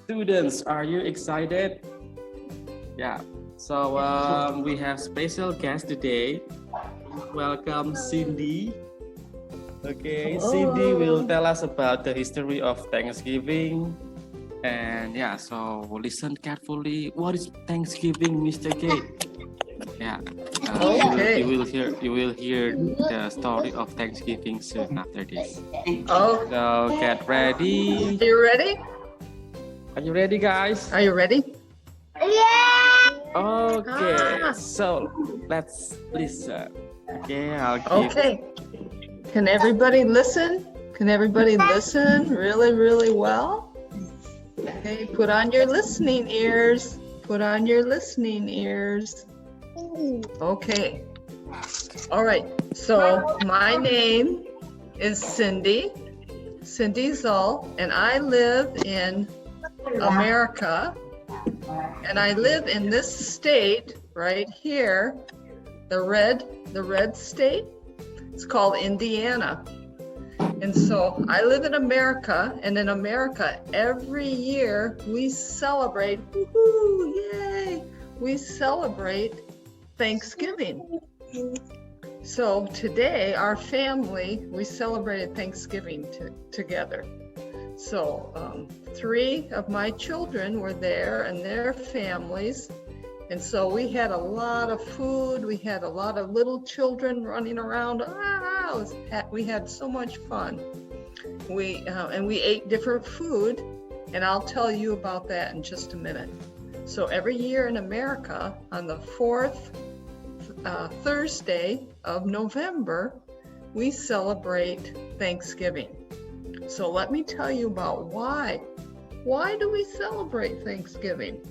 Students, are you excited? Yeah. So we have special guest today. Welcome Cindy. Okay, Cindy will tell us about the history of Thanksgiving. And yeah, so listen carefully. What is Thanksgiving, Mr. K? Yeah. You will hear the story of Thanksgiving soon after this. Oh, So get ready. are you ready? Are you ready, guys? Are you ready? Okay, so let's listen. Okay, I'll give. Okay. Can everybody listen? Can everybody listen really, really well? Okay, put on your listening ears. Put on your listening ears. Okay. All right. So my name is Cindy Zoll, and I live in America. And I live in this state right here, the red state. It's called Indiana. And so I live in America, and in America, every year we celebrate, woohoo, yay, we celebrate Thanksgiving. So today, our family, we celebrated Thanksgiving together. So 3 of my children were there and their families. And so we had a lot of food. We had a lot of little children running around. We had so much fun. And we ate different food, and I'll tell you about that in just a minute. So every year in America, on the 4th Thursday of November, we celebrate Thanksgiving. So let me tell you about why. Why do we celebrate Thanksgiving?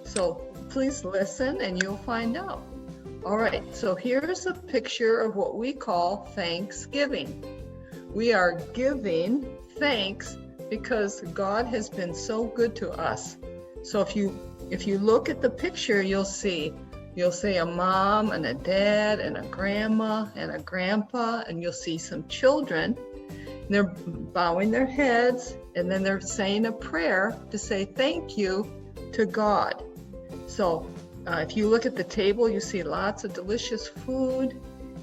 So please listen and you'll find out. All right, so here's a picture of what we call Thanksgiving. We are giving thanks because God has been so good to us. So if you look at the picture, you'll see a mom and a dad and a grandma and a grandpa, and you'll see some children. They're bowing their heads, and then they're saying a prayer to say thank you to God. So if you look at the table, you see lots of delicious food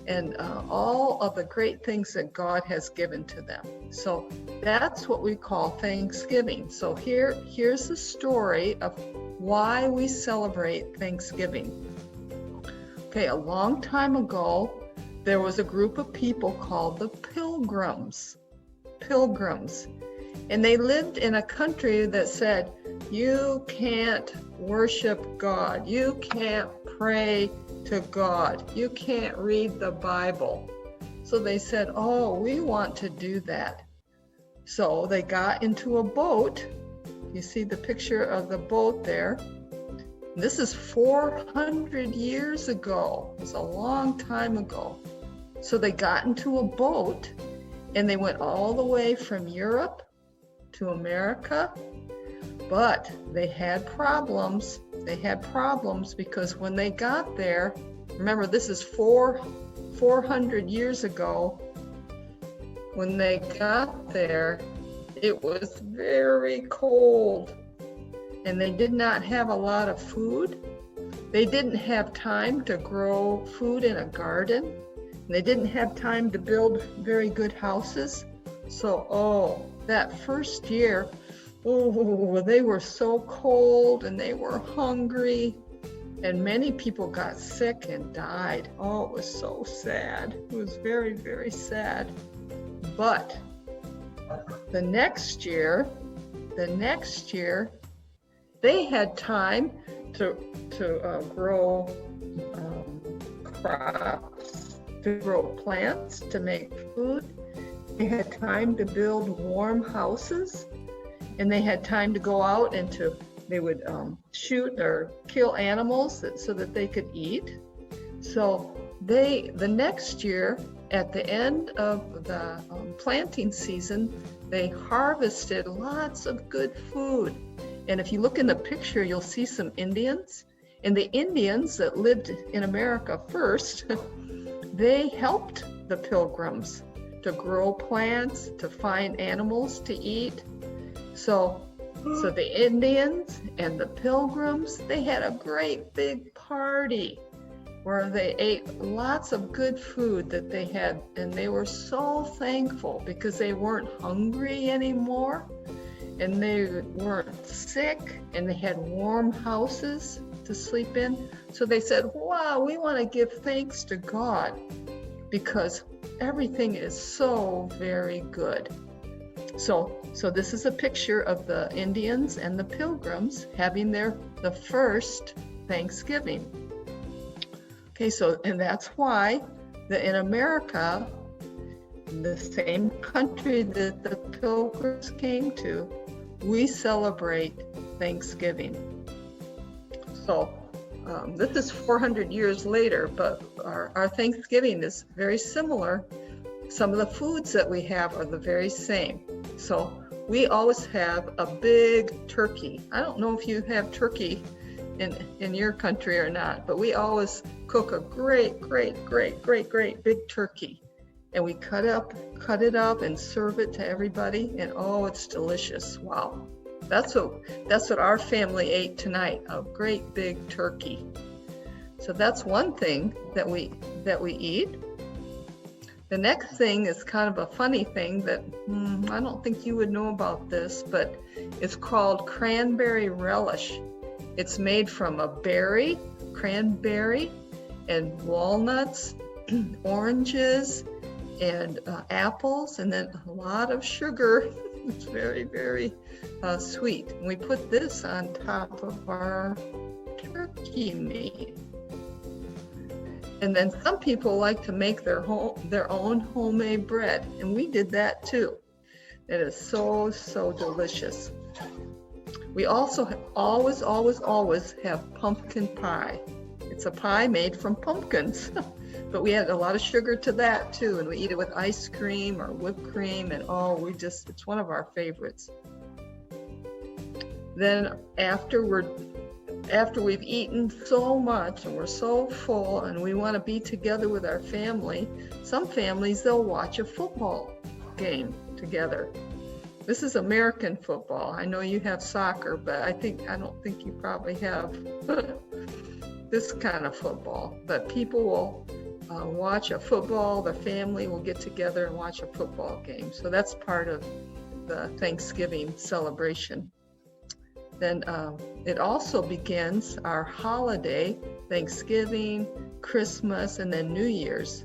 and all of the great things that God has given to them. So that's what we call Thanksgiving. So here's the story of why we celebrate Thanksgiving. Okay, a long time ago, there was a group of people called the Pilgrims. And they lived in a country that said, you can't worship God. You can't pray to God. You can't read the Bible. So they said, oh, we want to do that. So they got into a boat. You see the picture of the boat there. This is 400 years ago. It's a long time ago. So they got into a boat and they went all the way from Europe to America, but they had problems. They had problems because when they got there, remember this is 400 years ago, when they got there, it was very cold and they did not have a lot of food. They didn't have time to grow food in a garden. They didn't have time to build very good houses. So, that first year, they were so cold and they were hungry, and many people got sick and died. Oh, it was so sad. It was very, very sad. But the next year, they had time to grow crops, to grow plants, to make food. They had time to build warm houses, and they had time to go out and they would shoot or kill animals so that they could eat. So the next year, at the end of the planting season, they harvested lots of good food. And if you look in the picture, you'll see some Indians. And the Indians that lived in America first, they helped the Pilgrims to grow plants, to find animals to eat. So the Indians and the Pilgrims, they had a great big party where they ate lots of good food that they had, and they were so thankful because they weren't hungry anymore, and they weren't sick, and they had warm houses to sleep in. So they said, wow, we want to give thanks to God because everything is so very good. So this is a picture of the Indians and the Pilgrims having the first Thanksgiving. Okay, and that's why in America, the same country that the Pilgrims came to, we celebrate Thanksgiving. So this is 400 years later, but our Thanksgiving is very similar. Some of the foods that we have are the very same. So we always have a big turkey. I don't know if you have turkey in your country or not, but we always cook a great big turkey, and we cut it up and serve it to everybody, and oh, it's delicious. Wow. That's what our family ate tonight, a great big turkey. So that's one thing that we eat. The next thing is kind of a funny thing that I don't think you would know about this, but it's called cranberry relish. It's made from a berry, cranberry, and walnuts, oranges, and apples, and then a lot of sugar. It's very sweet. And we put this on top of our turkey meat. And then some people like to make their own homemade bread, and we did that too. It is so delicious. We also always have pumpkin pie. It's a pie made from pumpkins, but we add a lot of sugar to that too, and we eat it with ice cream or whipped cream, and it's one of our favorites. Then after we've eaten so much and we're so full and we want to be together with our family, some families, they'll watch a football game together. This is American football. I know you have soccer, but I don't think you probably have this kind of football. But people will watch a football, the family will get together and watch a football game. So that's part of the Thanksgiving celebration. Then it also begins our holiday, Thanksgiving, Christmas, and then New Year's.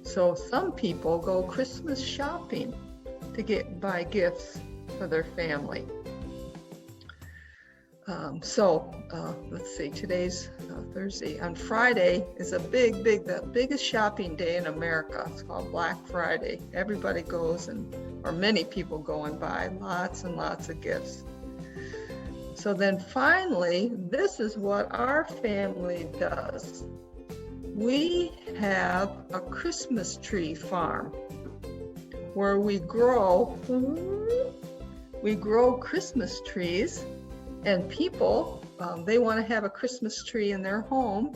So some people go Christmas shopping to buy gifts for their family. Let's see, today's Thursday. On Friday is the biggest shopping day in America. It's called Black Friday. Everybody goes or many people go and buy lots and lots of gifts. So then finally, this is what our family does. We have a Christmas tree farm where we grow Christmas trees, and people, they want to have a Christmas tree in their home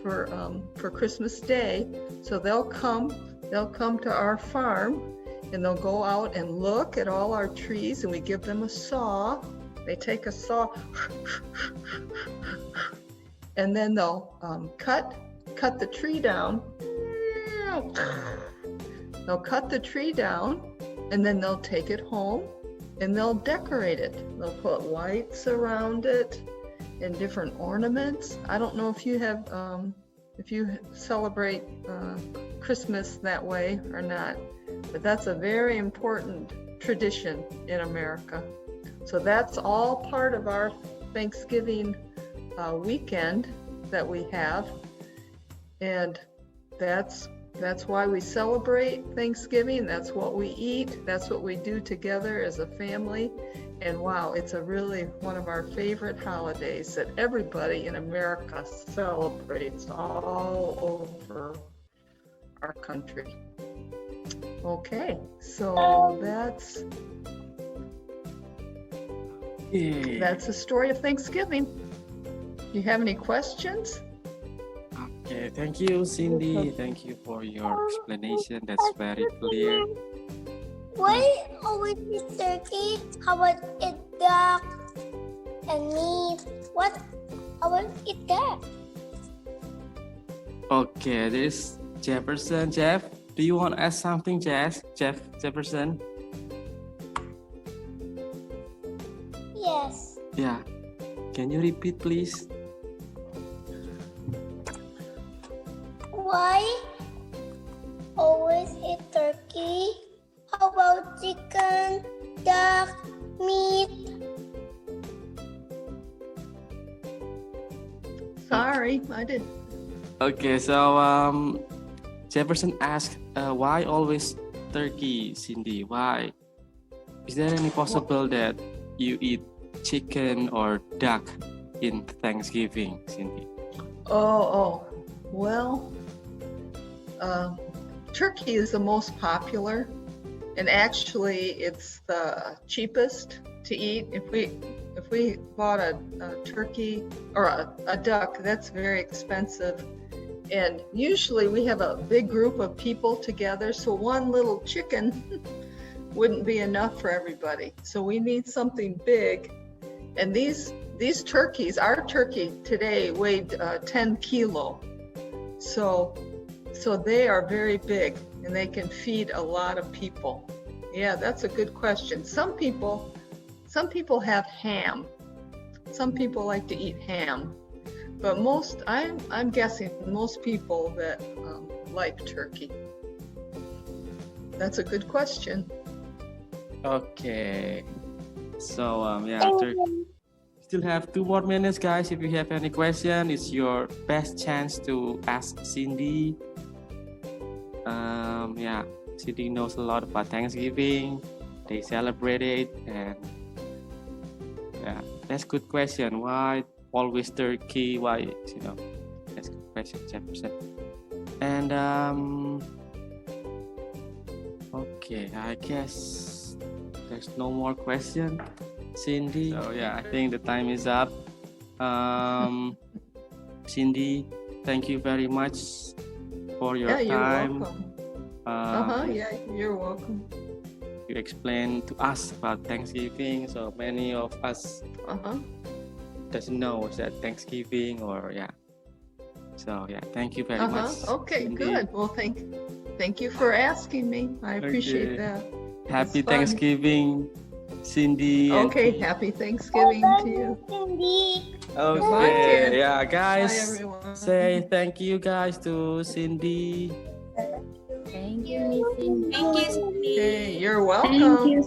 for Christmas Day. So they'll come to our farm, and they'll go out and look at all our trees, and we give them a saw. They take a saw, and then they'll cut the tree down. They'll cut the tree down, and then they'll take it home, and they'll decorate it. They'll put lights around it and different ornaments. I don't know if you celebrate Christmas that way or not, but that's a very important tradition in America. So that's all part of our Thanksgiving weekend that we have, and that's why we celebrate Thanksgiving. That's what we eat. That's what we do together as a family. And wow, it's really one of our favorite holidays that everybody in America celebrates all over our country. Okay, so that's the story of Thanksgiving. Do you have any questions? Okay, thank you, Cindy. Thank you for your explanation. That's very clear. Why always eat turkey? How about eat duck and meat? What? How about eat that? Okay, this Jefferson. Jeff, do you want to ask something, Jefferson? Yes. Yeah. Can you repeat, please? Why always eat turkey? How about chicken, duck, meat? Sorry, I didn't. Okay, so Jefferson asked, why always turkey, Cindy? Why? Is there any possible that you eat chicken or duck in Thanksgiving, Cindy? Well, turkey is the most popular, and actually it's the cheapest to eat. If we bought a turkey or a duck, that's very expensive. And usually we have a big group of people together, so one little chicken wouldn't be enough for everybody. So we need something big. And these turkeys, our turkey today weighed 10 kilo. So they are very big and they can feed a lot of people. Yeah, that's a good question. Some people have ham. Some people like to eat ham. But I'm guessing most people that like turkey. That's a good question. Okay. So turkey. Still have 2 more minutes, guys. If you have any question, it's your best chance to ask Cindy. Cindy knows a lot about Thanksgiving. They celebrate it, and that's a good question. Why always turkey? Why, that's a good question, Jefferson. And okay, I guess there's no more question, Cindy. So I think the time is up. Cindy, thank you very much for your time. You're welcome. You're welcome. You explained to us about Thanksgiving, so many of us doesn't know that Thanksgiving So thank you very much. Okay, Cindy. good. Well, thank you for asking me. I appreciate that. Happy Thanksgiving, Cindy. Okay, happy Thanksgiving to you. Cindy. Okay, guys. Bye, everyone. Say thank you, guys, to Cindy. Thank you, Miss Cindy. Thank you, Cindy. Okay, you're welcome.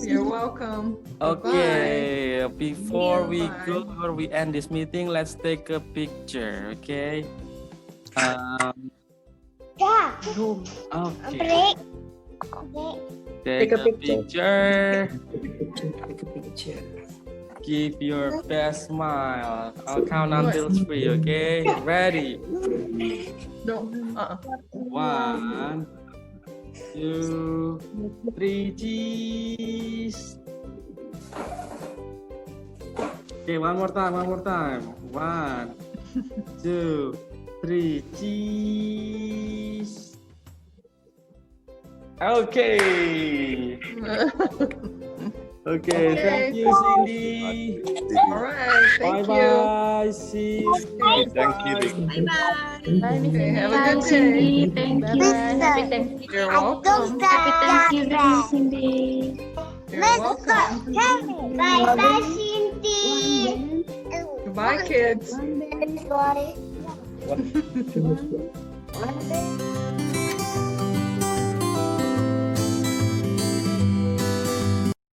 You're welcome. Okay, before we Bye. go or we end this meeting, let's take a picture. Okay. Yeah. Okay. Take a picture. Give your best smile. I'll count until 3. Okay. Ready? No. 1, 2, 3, cheese. Okay, one more time. 1, 2, 3, cheese. Okay. Okay, thank you, Cindy. All right, thank you. Bye. See you. Thanksgiving. Bye-bye. Okay, have a good day. Cindy. Thank you. Happy Thanksgiving. You're welcome. Happy Thanksgiving, Cindy. You're welcome. Bye, Cindy. Goodbye, kids. Bye.